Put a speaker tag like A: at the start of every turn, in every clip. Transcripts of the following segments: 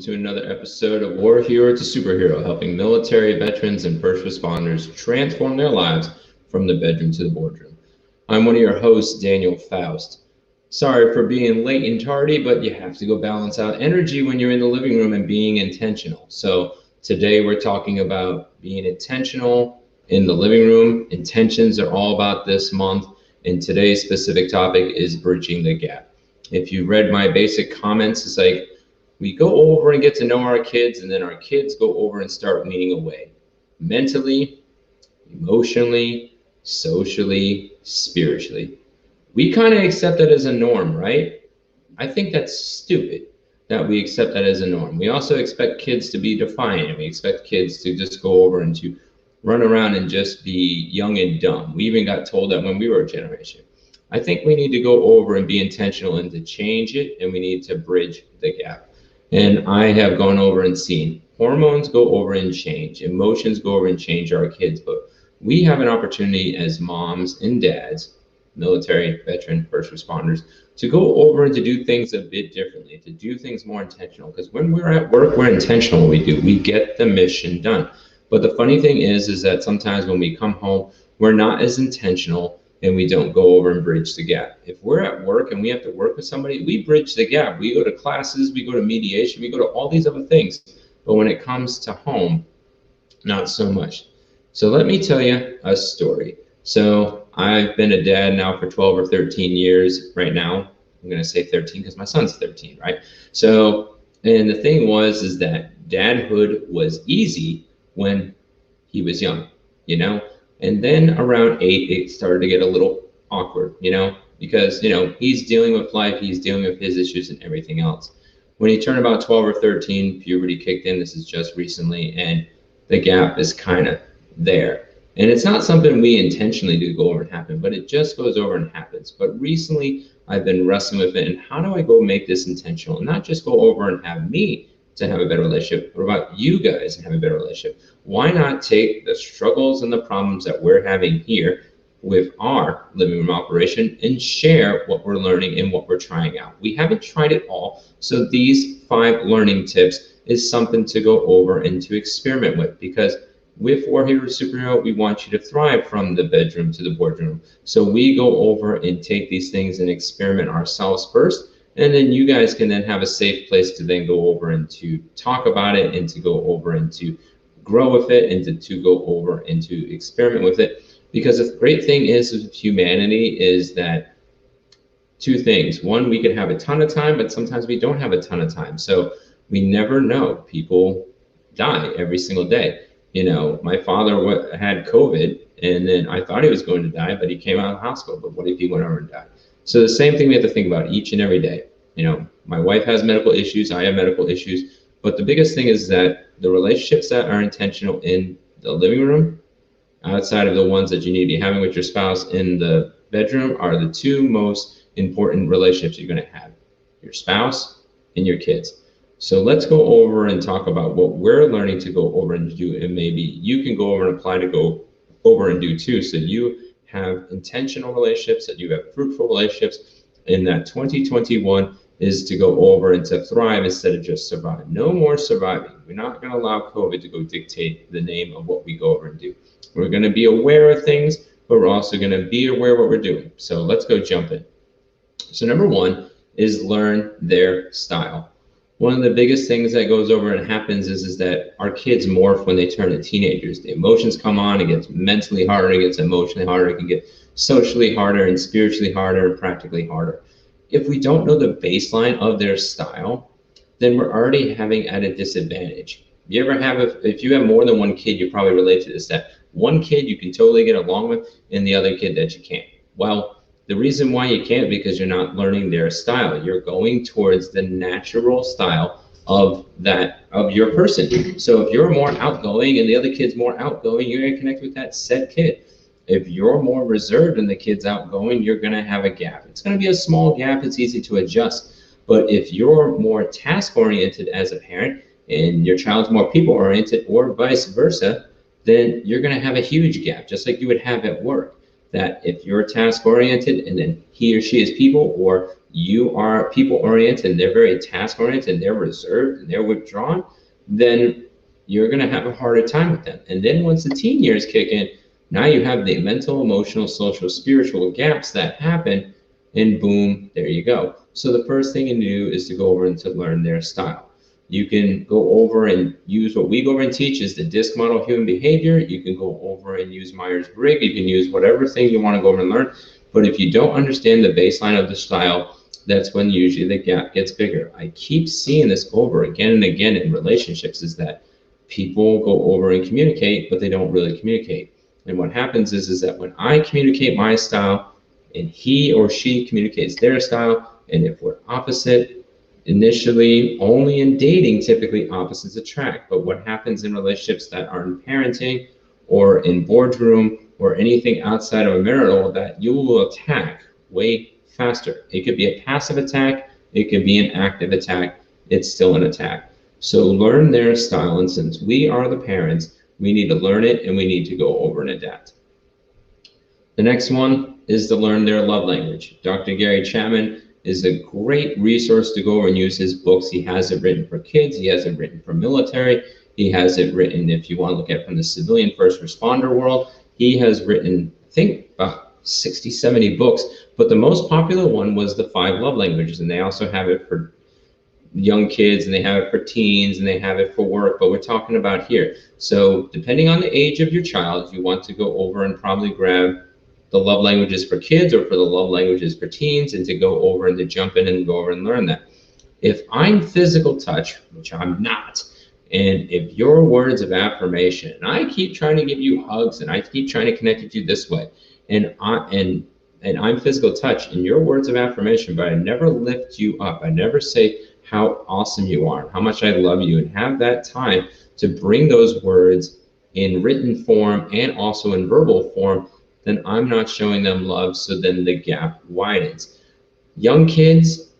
A: to another episode of War Hero to Superhero, helping military veterans and first responders transform their lives from the bedroom to the boardroom. I'm one of your hosts, Daniel Faust. Sorry for being late and tardy, but you have to go balance out energy when you're in the living room and being intentional. So today we're talking about being intentional in the living room. Intentions are all about this month, and today's specific topic is bridging the gap. If you read my basic comments, it's like we go over and get to know our kids, and then our kids go over and start weaning away mentally, emotionally, socially, spiritually. We kind of accept that as a norm, right? I think that's stupid that we accept that as a norm. We also expect kids to be defiant, and we expect kids to just go over and to run around and just be young and dumb. We even got told that when we were a generation. I think we need to go over and be intentional and to change it, and we need to bridge the gap. And I have gone over and seen hormones go over and change, emotions go over and change our kids, but we have an opportunity as moms and dads, military, veteran, first responders, to go over and to do things a bit differently, to do things more intentional. Because when we're at work, we're intentional what we do. We get the mission done. But the funny thing is that sometimes when we come home, we're not as intentional and we don't go over and bridge the gap. If we're at work and we have to work with somebody, we bridge the gap. We go to classes, we go to mediation, we go to all these other things. But when it comes to home, not so much. So let me tell you a story. So I've been a dad now for 12 or 13 years right now. I'm going to say 13 because my son's 13, right? So, and the thing is that dadhood was easy when he was young, you know? And then around 8, it started to get a little awkward, because, he's dealing with life, he's dealing with his issues and everything else. When he turned about 12 or 13, puberty kicked in. This is just recently, and the gap is kind of there. And it's not something we intentionally do go over and happen, but it just goes over and happens. But recently, I've been wrestling with it, and how do I go make this intentional? And not just go over and have me to have a better relationship, but about you guys and have a better relationship. Why not take the struggles and the problems that we're having here with our living room operation and share what we're learning and what we're trying out? We haven't tried it all, so these 5 learning tips is something to go over and to experiment with, because with War Hero Superhero, we want you to thrive from the bedroom to the boardroom. So we go over and take these things and experiment ourselves first, and then you guys can then have a safe place to then go over and to talk about it and to go over and to grow with it and to go over and to experiment with it. Because the great thing is with humanity is that 2 things. One, we can have a ton of time, but sometimes we don't have a ton of time. So we never know. People die every single day. My father had COVID, and then I thought he was going to die, but he came out of the hospital. But what if he went over and died? So the same thing we have to think about each and every day. My wife has medical issues, I have medical issues, but the biggest thing is that the relationships that are intentional in the living room, outside of the ones that you need to be having with your spouse in the bedroom, are the 2 most important relationships you're going to have: your spouse and your kids. So let's go over and talk about what we're learning to go over and do, and maybe you can go over and apply to go over and do too, so you have intentional relationships, that you have fruitful relationships, and that 2021 is to go over and to thrive instead of just survive. No more surviving. We're not going to allow COVID to go dictate the name of what we go over and do. We're going to be aware of things, but we're also going to be aware of what we're doing. So let's go jump in. So number 1 is learn their style. One of the biggest things that goes over and happens is that our kids morph when they turn to teenagers. The emotions come on, it gets mentally harder, it gets emotionally harder, it can get socially harder and spiritually harder and practically harder. If we don't know the baseline of their style, then we're already having at a disadvantage. You ever have, if you have more than 1 kid, you probably relate to this, that 1 kid you can totally get along with and the other kid that you can't. Well, the reason why you can't, because you're not learning their style. You're going towards the natural style of your person. So if you're more outgoing and the other kid's more outgoing, you're going to connect with that said kid. If you're more reserved and the kid's outgoing, you're going to have a gap. It's going to be a small gap. It's easy to adjust. But if you're more task-oriented as a parent and your child's more people-oriented, or vice versa, then you're going to have a huge gap, just like you would have at work. That if you're task oriented and then he or she is people, or you are people oriented and they're very task oriented and they're reserved and they're withdrawn, then you're going to have a harder time with them. And then once the teen years kick in, now you have the mental, emotional, social, spiritual gaps that happen, and boom, there you go. So the first thing you do is to go over and to learn their style. You can go over and use what we go over and teach is the DISC model of human behavior. You can go over and use Myers-Briggs. You can use whatever thing you want to go over and learn. But if you don't understand the baseline of the style, that's when usually the gap gets bigger. I keep seeing this over again and again in relationships is that people go over and communicate, but they don't really communicate. And what happens is that when I communicate my style and he or she communicates their style, and if we're opposite, initially only in dating, typically opposites attract. But what happens in relationships that are in parenting or in boardroom or anything outside of a marital, that you will attack way faster. It could be a passive attack, it could be an active attack, it's still an attack. So learn their style, and since we are the parents, we need to learn it and we need to go over and adapt. The next one is to learn their love language. Dr. Gary Chapman is a great resource to go over and use his books. He has it written for kids, he has it written for military, he has it written if you want to look at it from the civilian first responder world. He has written, I think, about 60, 70 books, but the most popular one was the 5 love languages, and they also have it for young kids, and they have it for teens, and they have it for work, but we're talking about here. So depending on the age of your child, you want to go over and probably grab the love languages for kids or for the love languages for teens, and to go over and to jump in and go over and learn that. If I'm physical touch, which I'm not, and if your words of affirmation, and I keep trying to give you hugs and I keep trying to connect with you this way, and I'm physical touch and your words of affirmation, but I never lift you up, I never say how awesome you are, how much I love you, and have that time to bring those words in written form and also in verbal form, then I'm not showing them love, so then the gap widens. Young kids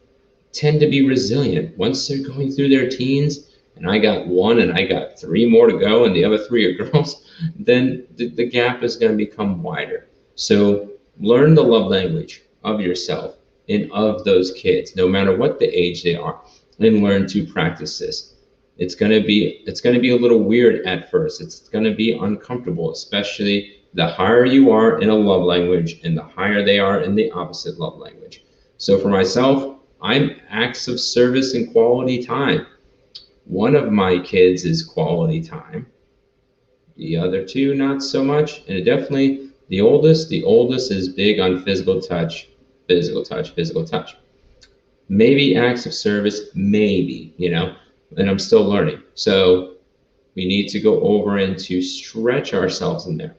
A: tend to be resilient. Once they're going through their teens, and I got 1 and I got 3 more to go and the other 3 are girls, then the gap is going to become wider. So learn the love language of yourself and of those kids, no matter what the age they are, and learn to practice this. It's going to be a little weird at first. It's going to be uncomfortable, especially the higher you are in a love language and the higher they are in the opposite love language. So for myself, I'm acts of service and quality time. One of my kids is quality time. The other 2, not so much. And definitely the oldest is big on physical touch, physical touch, physical touch. Maybe acts of service, maybe, and I'm still learning. So we need to go over and to stretch ourselves in there.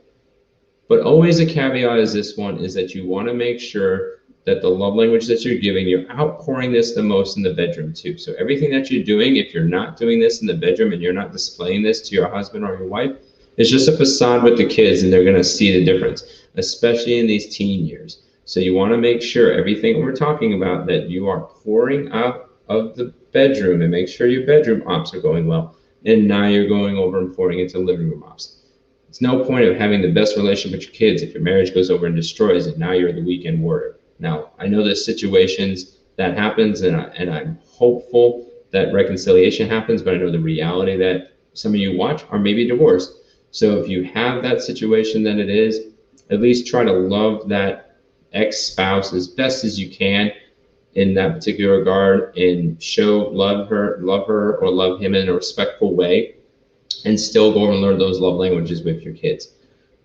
A: But always a caveat is this one, is that you want to make sure that the love language that you're giving, you're outpouring this the most in the bedroom too. So everything that you're doing, if you're not doing this in the bedroom and you're not displaying this to your husband or your wife, it's just a facade with the kids, and they're going to see the difference, especially in these teen years. So you want to make sure everything we're talking about, that you are pouring out of the bedroom, and make sure your bedroom ops are going well. And now you're going over and pouring into living room ops. It's no point of having the best relationship with your kids if your marriage goes over and destroys it. Now you're the weekend warrior. Now, I know there's situations that happens, and I'm hopeful that reconciliation happens, but I know the reality that some of you watch are maybe divorced. So if you have that situation, then it is, at least try to love that ex-spouse as best as you can in that particular regard, and love her or love him in a respectful way, and still go and learn those love languages with your kids.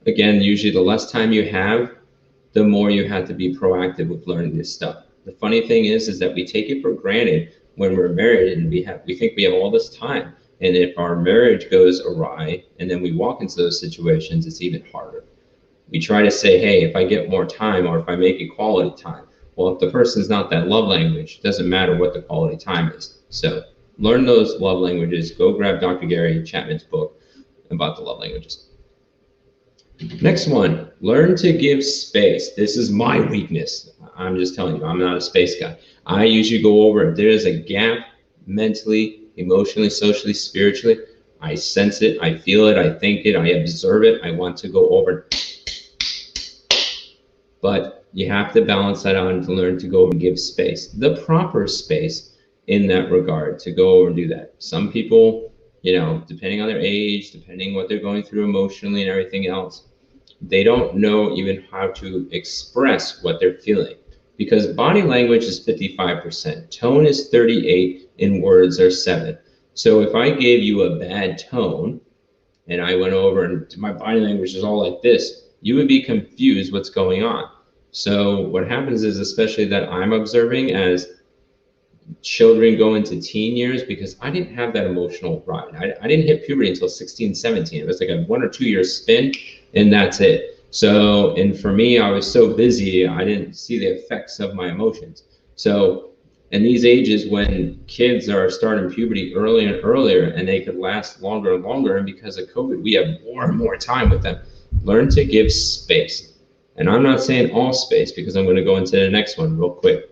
A: Again, usually the less time you have, the more you have to be proactive with learning this stuff. The funny thing is that we take it for granted when we're married, and we think we have all this time. And if our marriage goes awry and then we walk into those situations, it's even harder. We try to say, hey, if I get more time, or if I make it quality time. Well, if the person's not that love language, it doesn't matter what the quality time is. So learn those love languages. Go grab Dr. Gary Chapman's book about the love languages. Next one, learn to give space. This is my weakness. I'm just telling you, I'm not a space guy. I usually go over, if there's a gap mentally, emotionally, socially, spiritually, I sense it, I feel it, I think it, I observe it, I want to go over. But You have to balance that out and to learn to go and give space, the proper space in that regard, to go over and do that. Some people, depending on their age, depending what they're going through emotionally and everything else, they don't know even how to express what they're feeling, because body language is 55%, tone is 38, and words are 7. So if I gave you a bad tone and I went over and my body language is all like this, you would be confused what's going on. So what happens is, especially that I'm observing as children go into teen years, because I didn't have that emotional ride. I didn't hit puberty until 16, 17. It was like a 1 or 2 year spin, and that's it. So, and for me, I was so busy, I didn't see the effects of my emotions. So, in these ages when kids are starting puberty earlier and earlier, and they could last longer and longer, and because of COVID, we have more and more time with them, learn to give space. And I'm not saying all space, because I'm going to go into the next one real quick.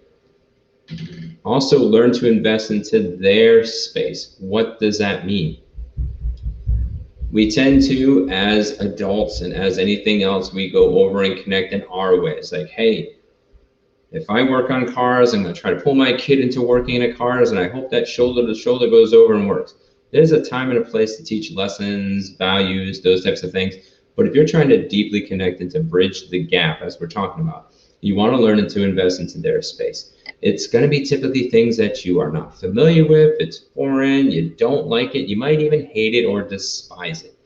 A: Also, learn to invest into their space. What does that mean? We tend to, as adults and as anything else, we go over and connect in our ways. Like, hey, if I work on cars, I'm going to try to pull my kid into working in cars, and I hope that shoulder to shoulder goes over and works. There's a time and a place to teach lessons, values, those types of things. But if you're trying to deeply connect and to bridge the gap, as we're talking about, you want to learn to invest into their space. It's going to be typically things that you are not familiar with, it's foreign, you don't like it, you might even hate it or despise it.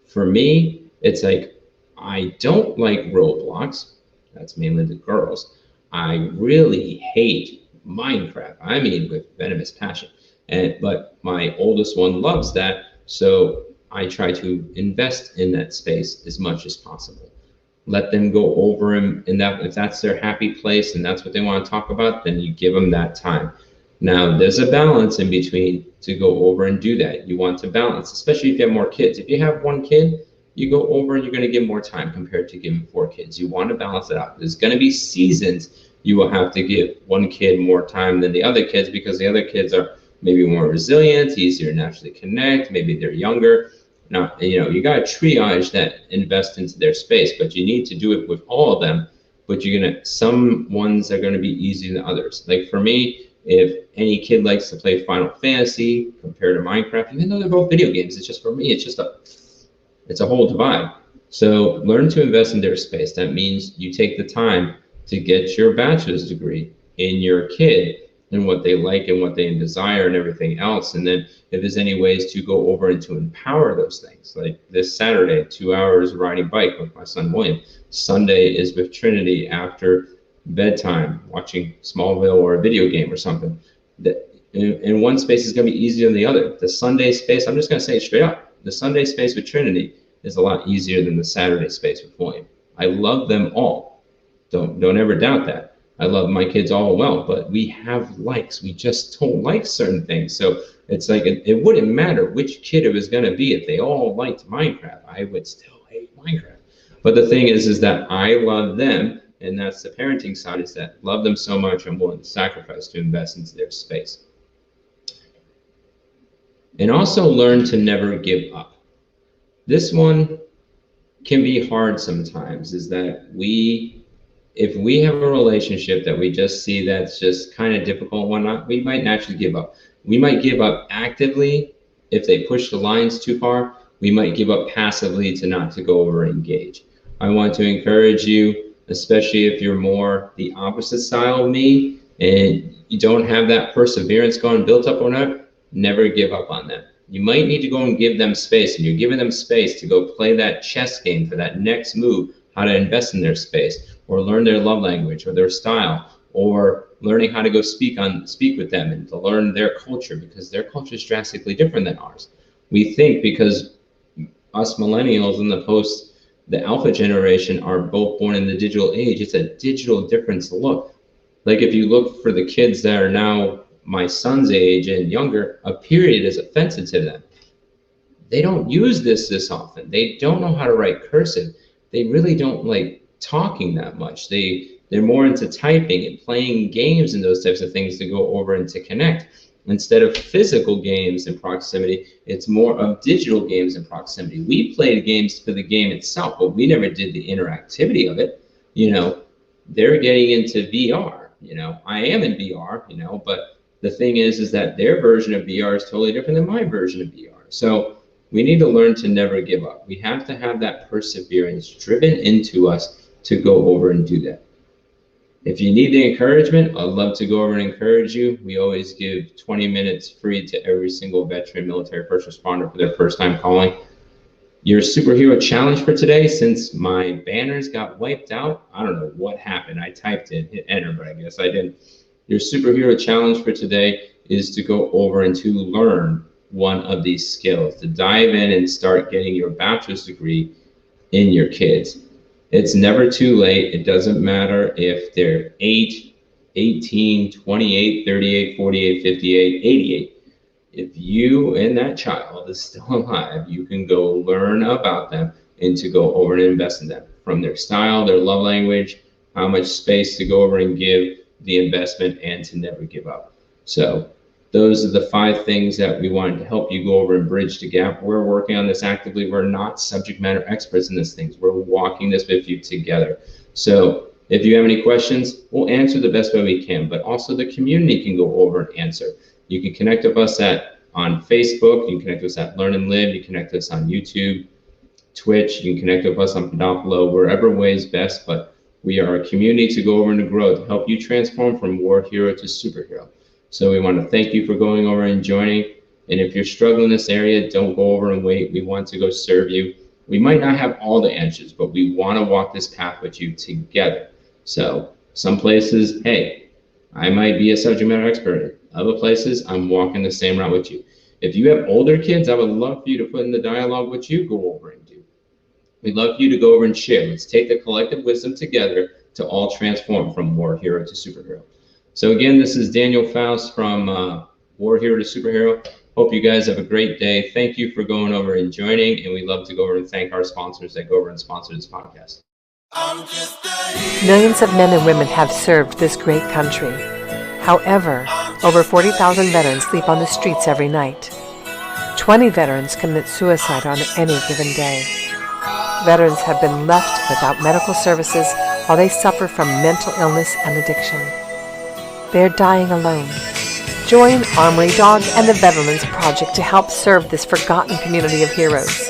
A: For me, it's like, I don't like Roblox, that's mainly the girls. I really hate Minecraft, I mean with venomous passion. But my oldest one loves that, so I try to invest in that space as much as possible. Let them go over and that, if that's their happy place and that's what they want to talk about, then you give them that time. Now, there's a balance in between to go over and do that. You want to balance, especially if you have more kids. If you have one kid, you go over and you're going to give more time compared to giving 4 kids. You want to balance it out. There's going to be seasons you will have to give one kid more time than the other kids, because the other kids are maybe more resilient, easier to naturally connect, maybe they're younger. Now, you got to triage that, invest into their space, but you need to do it with all of them. But some ones are going to be easier than others. Like for me, if any kid likes to play Final Fantasy compared to Minecraft, even though they're both video games, it's just, for me, it's a whole divide. So learn to invest in their space. That means you take the time to get your bachelor's degree in your kid and what they like and what they desire and everything else. And then if there's any ways to go over and to empower those things, like this Saturday, 2 hours riding bike with my son William. Sunday is with Trinity after bedtime, watching Smallville or a video game or something. In one space is going to be easier than the other. The Sunday space, I'm just going to say it straight up, the Sunday space with Trinity is a lot easier than the Saturday space with William. I love them all. Don't ever doubt that. I love my kids all well, but we have likes. We just don't like certain things. So it's like, it wouldn't matter which kid it was going to be. If they all liked Minecraft, I would still hate Minecraft. But the thing is that I love them, and that's the parenting side, is that love them so much I'm willing to sacrifice to invest into their space. And also learn to never give up. This one can be hard sometimes, is that if we have a relationship that we just see that's just kind of difficult and whatnot, we might naturally give up. We might give up actively if they push the lines too far. We might give up passively to not to go over and engage. I want to encourage you, especially if you're more the opposite style of me and you don't have that perseverance going built up or not, never give up on them. You might need to go and give them space, and you're giving them space to go play that chess game for that next move, how to invest in their space, or learn their love language or their style, or learning how to go speak with them and to learn their culture, because their culture is drastically different than ours. We think because us millennials and the alpha generation are both born in the digital age, it's a digital difference look. Like if you look for the kids that are now my son's age and younger, a period is offensive to them. They don't use this often. They don't know how to write cursive. They really don't like talking that much. They're more into typing and playing games and those types of things to go over and to connect. Instead of physical games in proximity, it's more of digital games in proximity. We played games for the game itself, but we never did the interactivity of it. they're getting into VR. I am in VR, but the thing is that their version of VR is totally different than my version of VR. So we need to learn to never give up. We have to have that perseverance driven into us to go over and do that. If you need the encouragement, I'd love to go over and encourage you. We always give 20 minutes free to every single veteran, military, first responder for their first time calling. Your superhero challenge for today, since my banners got wiped out, I don't know what happened. I typed it, hit enter, but I guess I didn't. Your superhero challenge for today is to go over and to learn one of these skills, to dive in and start getting your bachelor's degree in your kids. It's never too late. It doesn't matter if they're 8, 18, 28, 38, 48, 58, 88. If you and that child is still alive, you can go learn about them and to go over and invest in them, from their style, their love language, how much space to go over and give the investment, and to never give up. So those are the 5 things that we wanted to help you go over and bridge the gap. We're working on this actively. We're not subject matter experts in these things. We're walking this with you together. So if you have any questions, we'll answer the best way we can, but also the community can go over and answer. You can connect with us on Facebook. You can connect with us at Learn and Live. You can connect with us on YouTube, Twitch. You can connect with us on Pedopolo, wherever way is best. But we are a community to go over and to grow, to help you transform from war hero to superhero. So we want to thank you for going over and joining. And if you're struggling in this area, don't go over and wait. We want to go serve you. We might not have all the answers, but we want to walk this path with you together. So some places, hey, I might be a subject matter expert. Other places, I'm walking the same route with you. If you have older kids, I would love for you to put in the dialogue what you go over and do. We'd love for you to go over and share. Let's take the collective wisdom together to all transform from war hero to superhero. So again, this is Daniel Faust from War Hero to Superhero. Hope you guys have a great day. Thank you for going over and joining, and we'd love to go over and thank our sponsors that go over and sponsor this podcast.
B: Millions of men and women have served this great country. However, over 40,000 veterans sleep on the streets every night. 20 veterans commit suicide on any given day. Veterans have been left without medical services while they suffer from mental illness and addiction. They are dying alone. Join Armory Dog and the Veterans Project to help serve this forgotten community of heroes.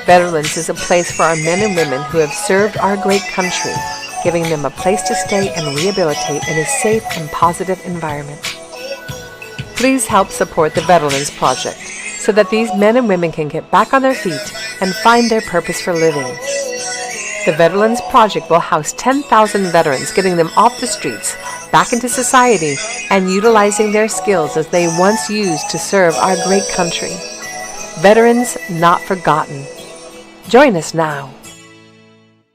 B: Veterans is a place for our men and women who have served our great country, giving them a place to stay and rehabilitate in a safe and positive environment. Please help support the Veterans Project so that these men and women can get back on their feet and find their purpose for living. The Veterans Project will house 10,000 veterans, getting them off the streets, back into society, and utilizing their skills as they once used to serve our great country. Veterans Not Forgotten. Join us now.